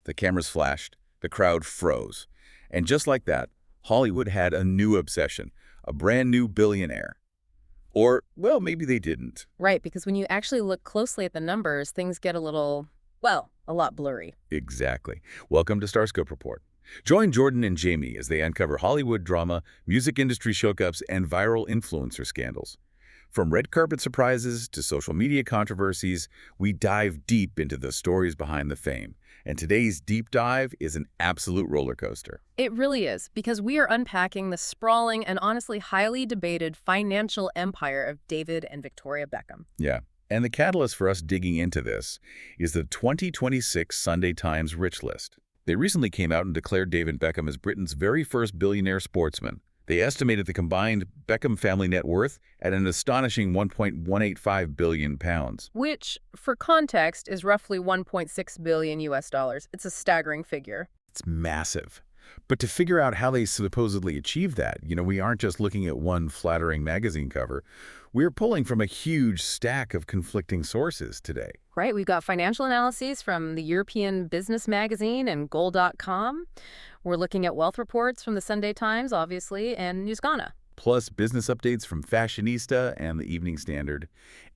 The cameras flashed, the crowd froze. And just like that, Hollywood had a new obsession, a brand new billionaire. Or, well, maybe they didn't. Right, because when you actually look closely at the numbers, things get a little, well, a lot blurry. Exactly. Welcome to Starscope Report. Join Jordan and Jamie as they uncover Hollywood drama, music industry shakeups, and viral influencer scandals. From red carpet surprises to social media controversies, we dive deep into the stories behind the fame. And today's deep dive is an absolute roller coaster. It really is, because we are unpacking the sprawling and honestly highly debated financial empire of David and Victoria Beckham. Yeah. And the catalyst for us digging into this is the 2026 Sunday Times Rich List. They recently came out and declared David Beckham as Britain's very first billionaire sportsman. They estimated the combined Beckham family net worth at an astonishing £1.185 billion. Which, for context, is roughly 1.6 billion US dollars. It's a staggering figure. It's massive. But to figure out how they supposedly achieved that, we aren't just looking at one flattering magazine cover. We're pulling from a huge stack of conflicting sources today. Right, we've got financial analyses from the European Business Magazine and Goal.com. We're looking at wealth reports from the Sunday Times, obviously, and News Ghana. Plus business updates from Fashionista and the Evening Standard.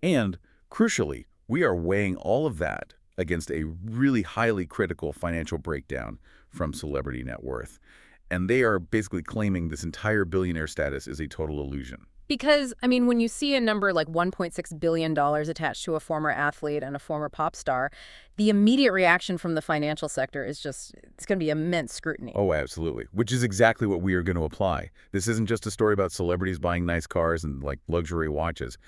And, crucially, we are weighing all of that against a really highly critical financial breakdown from Celebrity Net Worth. And they are basically claiming this entire billionaire status is a total illusion. Because, when you see a number like $1.6 billion attached to a former athlete and a former pop star, the immediate reaction from the financial sector is it's going to be immense scrutiny. Oh, absolutely. Which is exactly what we are going to apply. This isn't just a story about celebrities buying nice cars and luxury watches.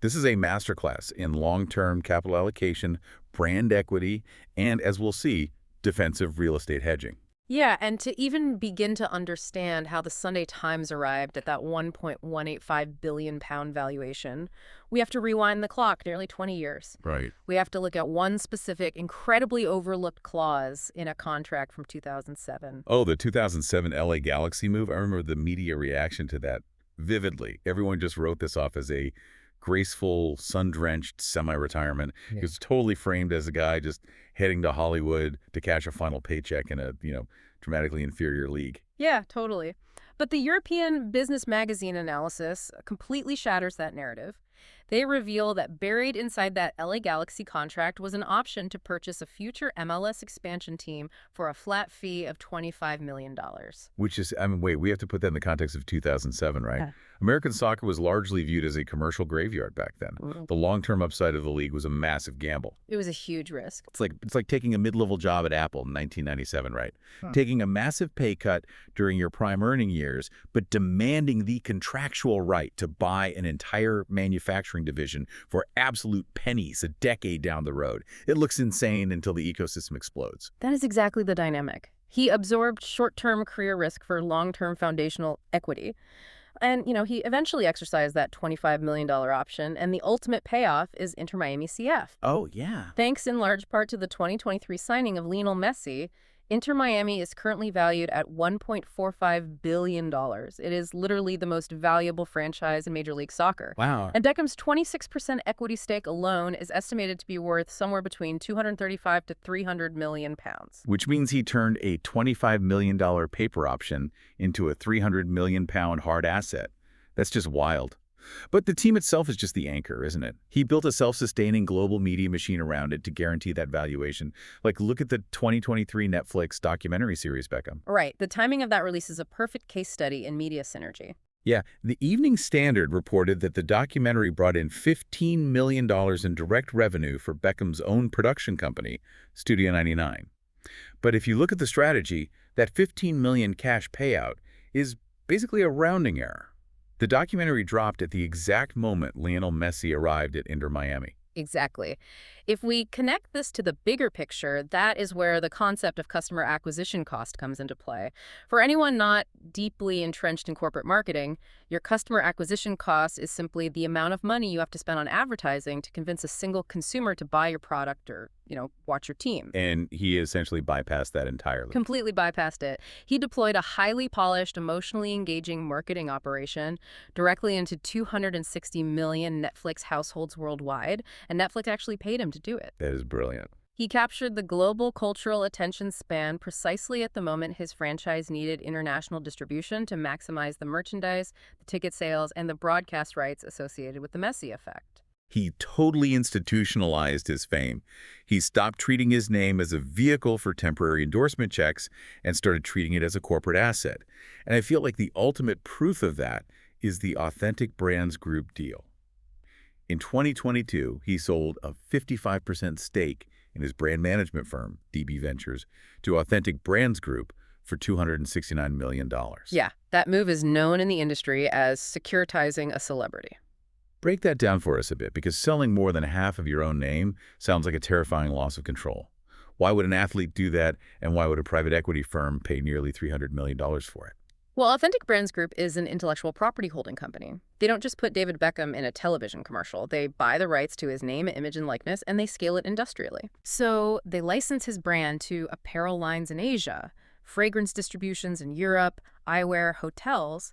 This is a masterclass in long-term capital allocation, brand equity, and, as we'll see, defensive real estate hedging. Yeah, and to even begin to understand how the Sunday Times arrived at that £1.185 billion valuation, we have to rewind the clock nearly 20 years. Right. We have to look at one specific, incredibly overlooked clause in a contract from 2007. Oh, the 2007 LA Galaxy move? I remember the media reaction to that vividly. Everyone just wrote this off as a graceful, sun-drenched semi-retirement. Yeah. He was totally framed as a guy just heading to Hollywood to cash a final paycheck in a, dramatically inferior league. Yeah, totally. But the European Business Magazine analysis completely shatters that narrative. They reveal that buried inside that LA Galaxy contract was an option to purchase a future MLS expansion team for a flat fee of $25 million. Which is, wait, we have to put that in the context of 2007, right? Yeah. American soccer was largely viewed as a commercial graveyard back then. Mm-hmm. The long-term upside of the league was a massive gamble. It was a huge risk. It's like taking a mid-level job at Apple in 1997, right? Taking a massive pay cut during your prime earning years, but demanding the contractual right to buy an entire manufacturing division for absolute pennies a decade down the road. It looks insane until the ecosystem explodes. That is exactly the dynamic. He absorbed short-term career risk for long-term foundational equity. And, he eventually exercised that $25 million option, and the ultimate payoff is Inter Miami CF. Oh, yeah. Thanks in large part to the 2023 signing of Lionel Messi, Inter Miami is currently valued at $1.45 billion. It is literally the most valuable franchise in Major League Soccer. Wow. And Beckham's 26% equity stake alone is estimated to be worth somewhere between 235 to 300 million pounds. Which means he turned a $25 million paper option into a 300 million pound hard asset. That's just wild. But the team itself is just the anchor, isn't it? He built a self-sustaining global media machine around it to guarantee that valuation. Look at the 2023 Netflix documentary series, Beckham. Right. The timing of that release is a perfect case study in media synergy. Yeah, the Evening Standard reported that the documentary brought in $15 million in direct revenue for Beckham's own production company, Studio 99. But if you look at the strategy, that $15 million cash payout is basically a rounding error. The documentary dropped at the exact moment Lionel Messi arrived at Inter Miami. Exactly. If we connect this to the bigger picture, that is where the concept of customer acquisition cost comes into play. For anyone not deeply entrenched in corporate marketing, your customer acquisition cost is simply the amount of money you have to spend on advertising to convince a single consumer to buy your product or, watch your team. And he essentially bypassed that entirely. Completely bypassed it. He deployed a highly polished, emotionally engaging marketing operation directly into 260 million Netflix households worldwide, and Netflix actually paid him to do it. That is brilliant. He captured the global cultural attention span precisely at the moment his franchise needed international distribution to maximize the merchandise, the ticket sales, and the broadcast rights associated with the Messi effect. He totally institutionalized his fame. He stopped treating his name as a vehicle for temporary endorsement checks and started treating it as a corporate asset. And I feel like the ultimate proof of that is the Authentic Brands Group deal. In 2022, he sold a 55% stake in his brand management firm, DB Ventures, to Authentic Brands Group for $269 million. Yeah, that move is known in the industry as securitizing a celebrity. Break that down for us a bit, because selling more than half of your own name sounds like a terrifying loss of control. Why would an athlete do that, and why would a private equity firm pay nearly $300 million for it? Well, Authentic Brands Group is an intellectual property holding company. They don't just put David Beckham in a television commercial. They buy the rights to his name, image, and likeness, and they scale it industrially. So they license his brand to apparel lines in Asia, fragrance distributions in Europe, eyewear, hotels.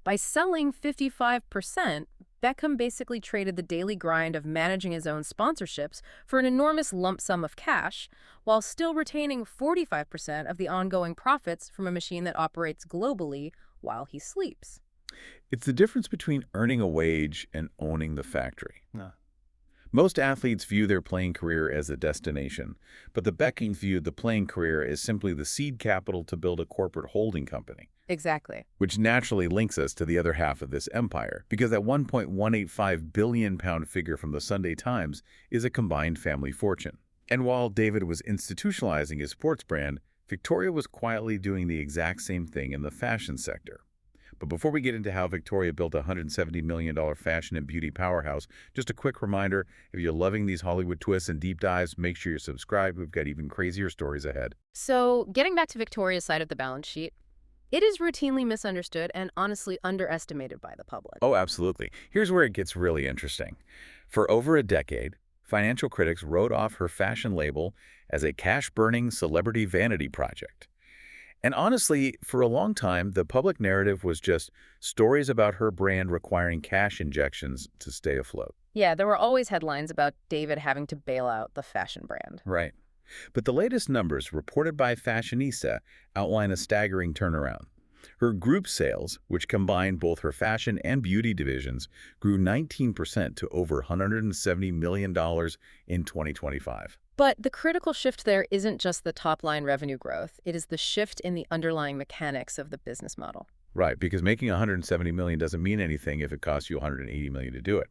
By selling 55%, Beckham basically traded the daily grind of managing his own sponsorships for an enormous lump sum of cash, while still retaining 45% of the ongoing profits from a machine that operates globally while he sleeps. It's the difference between earning a wage and owning the factory. Most athletes view their playing career as a destination, but the Beckhams viewed the playing career as simply the seed capital to build a corporate holding company. Exactly. Which naturally links us to the other half of this empire, because that £1.185 billion figure from the Sunday Times is a combined family fortune. And while David was institutionalizing his sports brand, Victoria was quietly doing the exact same thing in the fashion sector. But before we get into how Victoria built a $170 million fashion and beauty powerhouse, just a quick reminder, if you're loving these Hollywood twists and deep dives, make sure you're subscribed. We've got even crazier stories ahead. So, getting back to Victoria's side of the balance sheet, it is routinely misunderstood and honestly underestimated by the public. Oh, absolutely. Here's where it gets really interesting. For over a decade, financial critics wrote off her fashion label as a cash-burning celebrity vanity project. And honestly, for a long time, the public narrative was just stories about her brand requiring cash injections to stay afloat. Yeah, there were always headlines about David having to bail out the fashion brand. Right. But the latest numbers reported by Fashionista outline a staggering turnaround. Her group sales, which combine both her fashion and beauty divisions, grew 19% to over $170 million in 2025. But the critical shift there isn't just the top-line revenue growth. It is the shift in the underlying mechanics of the business model. Right, because making $170 million doesn't mean anything if it costs you $180 million to do it.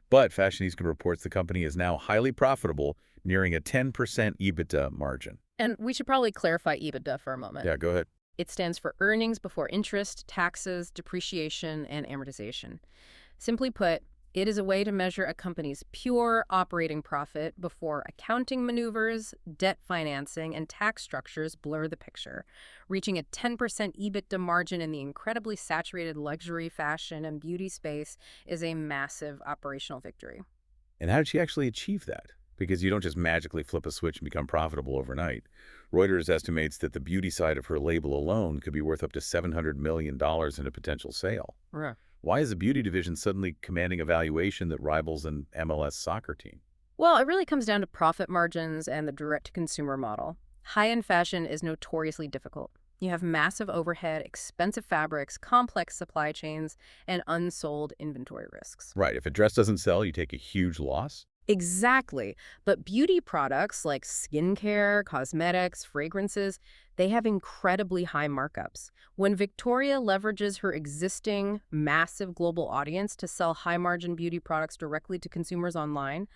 But Fashionista reports the company is now highly profitable, nearing a 10% EBITDA margin. And we should probably clarify EBITDA for a moment. Yeah, go ahead. It stands for earnings before interest, taxes, depreciation, and amortization. Simply put, it is a way to measure a company's pure operating profit before accounting maneuvers, debt financing, and tax structures blur the picture. Reaching a 10% EBITDA margin in the incredibly saturated luxury, fashion, and beauty space is a massive operational victory. And how did she actually achieve that? Because you don't just magically flip a switch and become profitable overnight. Reuters estimates that the beauty side of her label alone could be worth up to $700 million in a potential sale. Yeah. Why is the beauty division suddenly commanding a valuation that rivals an MLS soccer team? Well, it really comes down to profit margins and the direct-to-consumer model. High-end fashion is notoriously difficult. You have massive overhead, expensive fabrics, complex supply chains, and unsold inventory risks. Right. If a dress doesn't sell, you take a huge loss? Exactly. But beauty products like skincare, cosmetics, fragrances, they have incredibly high markups. When Victoria leverages her existing massive global audience to sell high-margin beauty products directly to consumers online,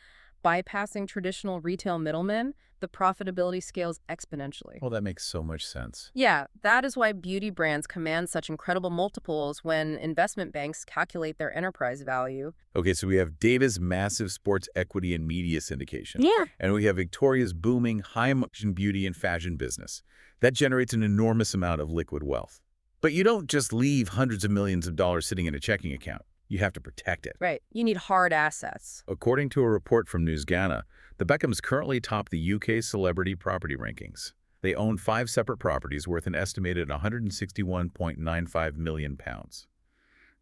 bypassing traditional retail middlemen, the profitability scales exponentially. Well, that makes so much sense. Yeah, that is why beauty brands command such incredible multiples when investment banks calculate their enterprise value. Okay, so we have David's massive sports equity and media syndication. Yeah. And we have Victoria's booming high-margin beauty and fashion business. That generates an enormous amount of liquid wealth. But you don't just leave hundreds of millions of dollars sitting in a checking account. You have to protect it. Right. You need hard assets. According to a report from News Ghana, the Beckhams currently top the UK celebrity property rankings. They own 5 separate properties worth an estimated £161.95 million.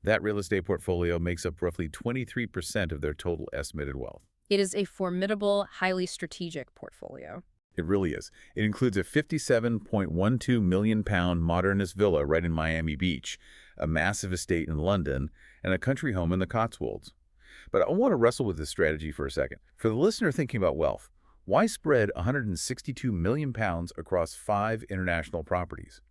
That real estate portfolio makes up roughly 23% of their total estimated wealth. It is a formidable, highly strategic portfolio. It really is. It includes a 57.12 million pound modernist villa right in Miami Beach, a massive estate in London, and a country home in the Cotswolds. But I want to wrestle with this strategy for a second. For the listener thinking about wealth, why spread 162 million pounds across 5 international properties?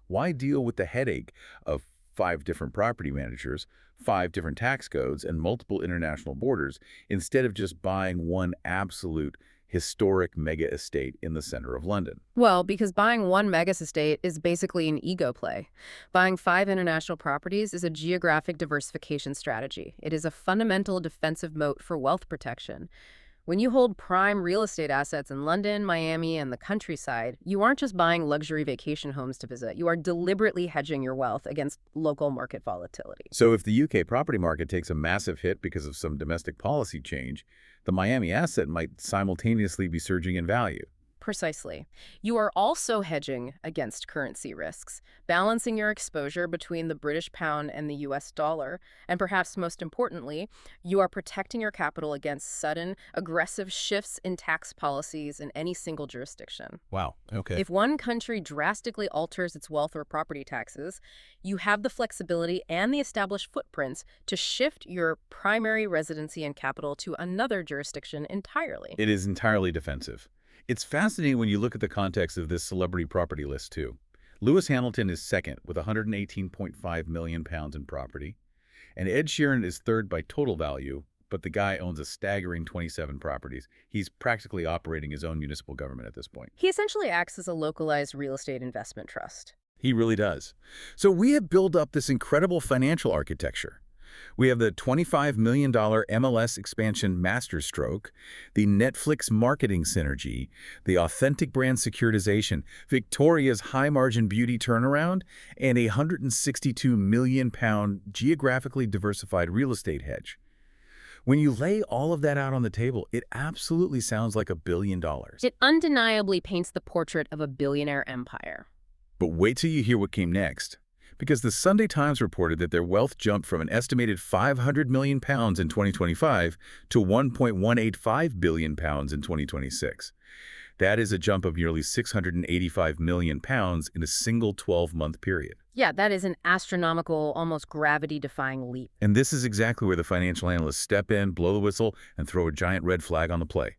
Why deal with the headache of 5 different property managers, 5 different tax codes, and multiple international borders instead of just buying one absolute historic mega estate in the center of London? Well, because buying one megas estate is basically an ego play. Buying 5 international properties is a geographic diversification strategy. It is a fundamental defensive moat for wealth protection. When you hold prime real estate assets in London, Miami, and the countryside, you aren't just buying luxury vacation homes to visit. You are deliberately hedging your wealth against local market volatility. So if the UK property market takes a massive hit because of some domestic policy change, the Miami asset might simultaneously be surging in value. Precisely. You are also hedging against currency risks, balancing your exposure between the British pound and the US dollar, and perhaps most importantly, you are protecting your capital against sudden, aggressive shifts in tax policies in any single jurisdiction. Wow, okay. If one country drastically alters its wealth or property taxes, you have the flexibility and the established footprints to shift your primary residency and capital to another jurisdiction entirely. It is entirely defensive. It's fascinating when you look at the context of this celebrity property list, too. Lewis Hamilton is second with 118.5 million pounds in property, and Ed Sheeran is third by total value, but the guy owns a staggering 27 properties. He's practically operating his own municipal government at this point. He essentially acts as a localized real estate investment trust. He really does. So we have built up this incredible financial architecture. We have the $25 million MLS expansion masterstroke, the Netflix marketing synergy, the authentic brand securitization, Victoria's high-margin beauty turnaround, and a 162 million pound geographically diversified real estate hedge. When you lay all of that out on the table, it absolutely sounds like $1 billion. It undeniably paints the portrait of a billionaire empire. But wait till you hear what came next. Because the Sunday Times reported that their wealth jumped from an estimated 500 million pounds in 2025 to 1.185 billion pounds in 2026. That is a jump of nearly 685 million pounds in a single 12-month period. Yeah, that is an astronomical, almost gravity-defying leap. And this is exactly where the financial analysts step in, blow the whistle, and throw a giant red flag on the play.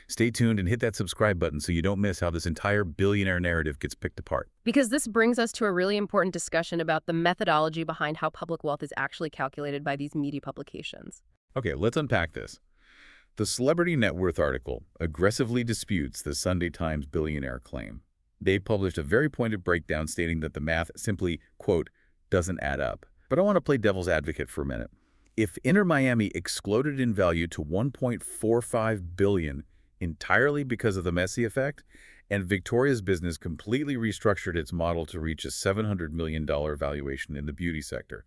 Stay tuned and hit that subscribe button so you don't miss how this entire billionaire narrative gets picked apart. Because this brings us to a really important discussion about the methodology behind how public wealth is actually calculated by these media publications. Okay, let's unpack this. The Celebrity Net Worth article aggressively disputes the Sunday Times billionaire claim. They published a very pointed breakdown stating that the math simply, quote, doesn't add up. But I want to play devil's advocate for a minute. If Inter Miami exploded in value to $1.45 billion entirely because of the Messi effect, and Victoria's business completely restructured its model to reach a $700 million valuation in the beauty sector,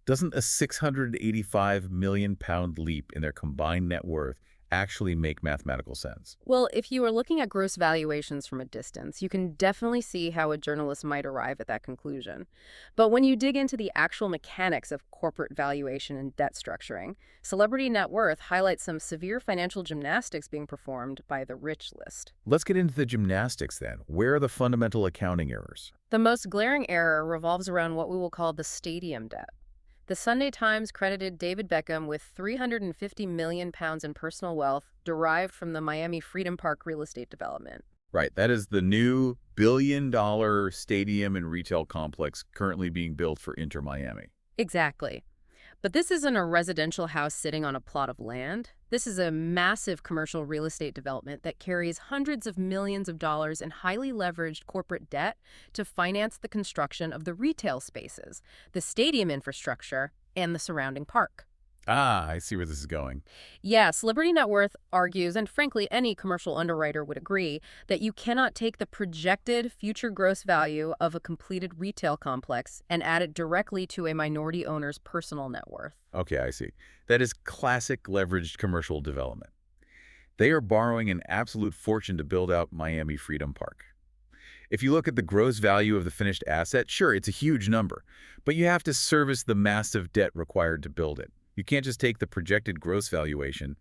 doesn't a 685 million pound leap in their combined net worth actually make mathematical sense? Well, if you are looking at gross valuations from a distance, you can definitely see how a journalist might arrive at that conclusion. But when you dig into the actual mechanics of corporate valuation and debt structuring, Celebrity Net Worth highlights some severe financial gymnastics being performed by the rich list. Let's get into the gymnastics then. Where are the fundamental accounting errors? The most glaring error revolves around what we will call the stadium debt. The Sunday Times credited David Beckham with 350 million pounds in personal wealth derived from the Miami Freedom Park real estate development. Right, that is the new billion-dollar stadium and retail complex currently being built for Inter Miami. Exactly. But this isn't a residential house sitting on a plot of land. This is a massive commercial real estate development that carries hundreds of millions of dollars in highly leveraged corporate debt to finance the construction of the retail spaces, the stadium infrastructure, and the surrounding park. Ah, I see where this is going. Yeah, Celebrity Net Worth argues, and frankly any commercial underwriter would agree, that you cannot take the projected future gross value of a completed retail complex and add it directly to a minority owner's personal net worth. Okay, I see. That is classic leveraged commercial development. They are borrowing an absolute fortune to build out Miami Freedom Park. If you look at the gross value of the finished asset, sure, it's a huge number, but you have to service the massive debt required to build it. You can't just take the projected gross valuation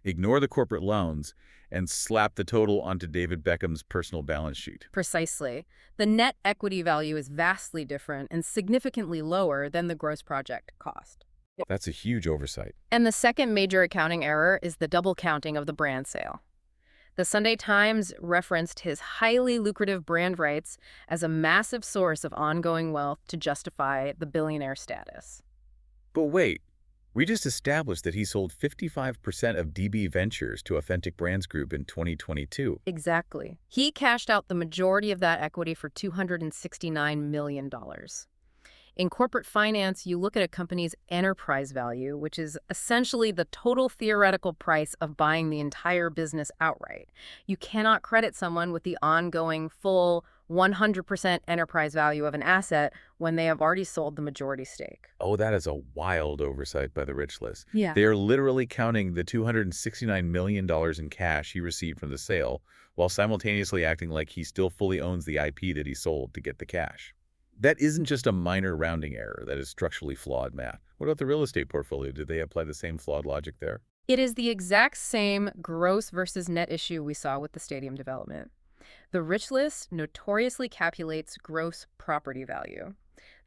ignore the corporate loans, and slap the total onto David Beckham's personal balance sheet. Precisely. The net equity value is vastly different and significantly lower than the gross project cost. That's a huge oversight. And the second major accounting error is the double counting of the brand sale. The Sunday Times referenced his highly lucrative brand rights as a massive source of ongoing wealth to justify the billionaire status. But wait, we just established that he sold 55% of DB Ventures to Authentic Brands Group in 2022. Exactly. He cashed out the majority of that equity for $269 million. In corporate finance, you look at a company's enterprise value, which is essentially the total theoretical price of buying the entire business outright. You cannot credit someone with the ongoing full 100% enterprise value of an asset when they have already sold the majority stake. Oh, that is a wild oversight by the rich list. Yeah. They are literally counting the $269 million in cash he received from the sale, while simultaneously acting like he still fully owns the IP that he sold to get the cash. That isn't just a minor rounding error. That is structurally flawed math. What about the real estate portfolio? Did they apply the same flawed logic there? It is the exact same gross versus net issue we saw with the stadium development. The rich list notoriously calculates gross property value.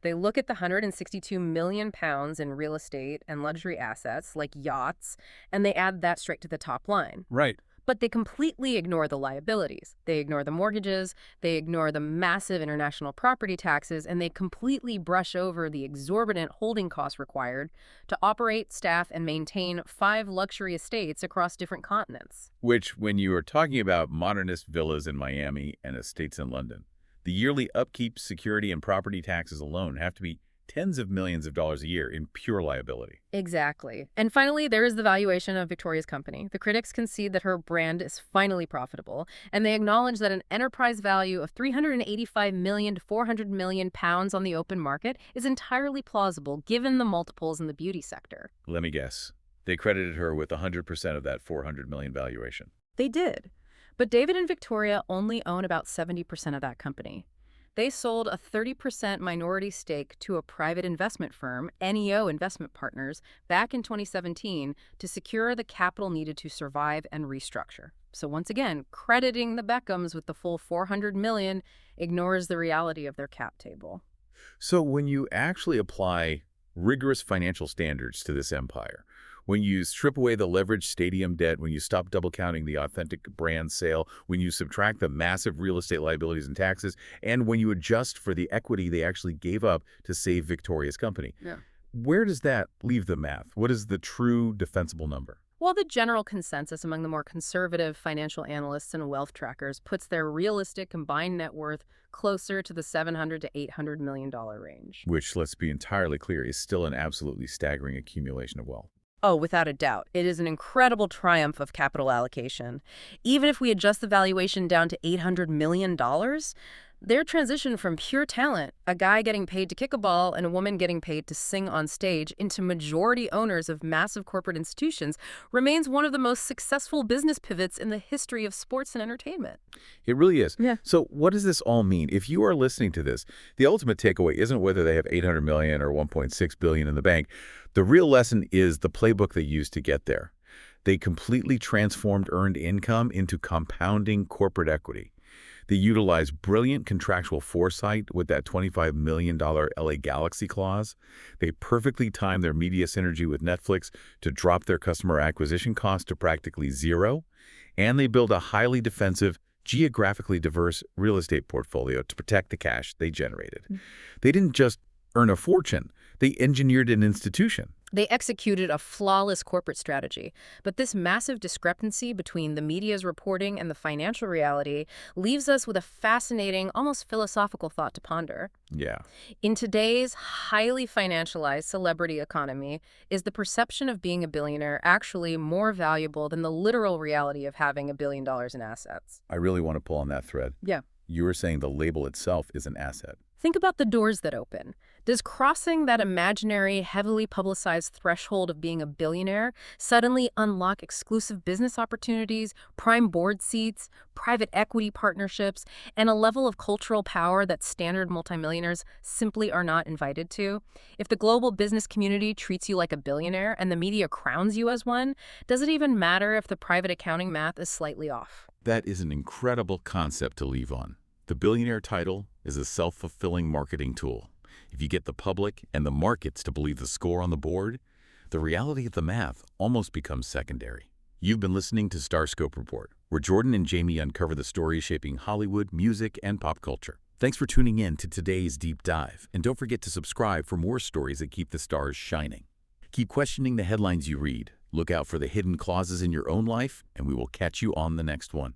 They look at the £162 million in real estate and luxury assets like yachts, and they add that straight to the top line. Right. But they completely ignore the liabilities. They ignore the mortgages, they ignore the massive international property taxes, and they completely brush over the exorbitant holding costs required to operate, staff, and maintain 5 luxury estates across different continents. Which, when you are talking about modernist villas in Miami and estates in London, the yearly upkeep, security, and property taxes alone have to be tens of millions of dollars a year in pure liability. Exactly. And finally, there is the valuation of Victoria's company. The critics concede that her brand is finally profitable, and they acknowledge that an enterprise value of £385 million to £400 million on the open market is entirely plausible given the multiples in the beauty sector. Let me guess. They credited her with 100% of that $400 million valuation. They did. But David and Victoria only own about 70% of that company. They sold a 30% minority stake to a private investment firm, NEO Investment Partners, back in 2017 to secure the capital needed to survive and restructure. So once again, crediting the Beckhams with the full $400 million ignores the reality of their cap table. So when you actually apply rigorous financial standards to this empire, when you strip away the leveraged stadium debt, when you stop double counting the Authentic brand sale, when you subtract the massive real estate liabilities and taxes, and when you adjust for the equity they actually gave up to save Victoria's company, where does that leave the math? What is the true defensible number? Well, the general consensus among the more conservative financial analysts and wealth trackers puts their realistic combined net worth closer to the $700 to $800 million range. Which, let's be entirely clear, is still an absolutely staggering accumulation of wealth. Oh, without a doubt. It is an incredible triumph of capital allocation. Even if we adjust the valuation down to $800 million, their transition from pure talent, a guy getting paid to kick a ball and a woman getting paid to sing on stage, into majority owners of massive corporate institutions remains one of the most successful business pivots in the history of sports and entertainment. It really is. Yeah. So what does this all mean? If you are listening to this, the ultimate takeaway isn't whether they have $800 million or $1.6 billion in the bank. The real lesson is the playbook they used to get there. They completely transformed earned income into compounding corporate equity. They utilized brilliant contractual foresight with that $25 million LA Galaxy clause. They perfectly timed their media synergy with Netflix to drop their customer acquisition cost to practically zero. And they built a highly defensive, geographically diverse real estate portfolio to protect the cash they generated. They didn't just earn a fortune. They engineered an institution. They executed a flawless corporate strategy, but this massive discrepancy between the media's reporting and the financial reality leaves us with a fascinating, almost philosophical thought to ponder. Yeah. In today's highly financialized celebrity economy, is the perception of being a billionaire actually more valuable than the literal reality of having $1 billion in assets? I really want to pull on that thread. Yeah. You were saying the label itself is an asset. Think about the doors that open. Does crossing that imaginary, heavily publicized threshold of being a billionaire suddenly unlock exclusive business opportunities, prime board seats, private equity partnerships, and a level of cultural power that standard multimillionaires simply are not invited to? If the global business community treats you like a billionaire and the media crowns you as one, does it even matter if the private accounting math is slightly off? That is an incredible concept to leave on. The billionaire title is a self-fulfilling marketing tool. If you get the public and the markets to believe the score on the board, the reality of the math almost becomes secondary. You've been listening to Starscope Report, where Jordan and Jamie uncover the stories shaping Hollywood, music, and pop culture. Thanks for tuning in to today's deep dive, and don't forget to subscribe for more stories that keep the stars shining. Keep questioning the headlines you read, look out for the hidden clauses in your own life, and we will catch you on the next one.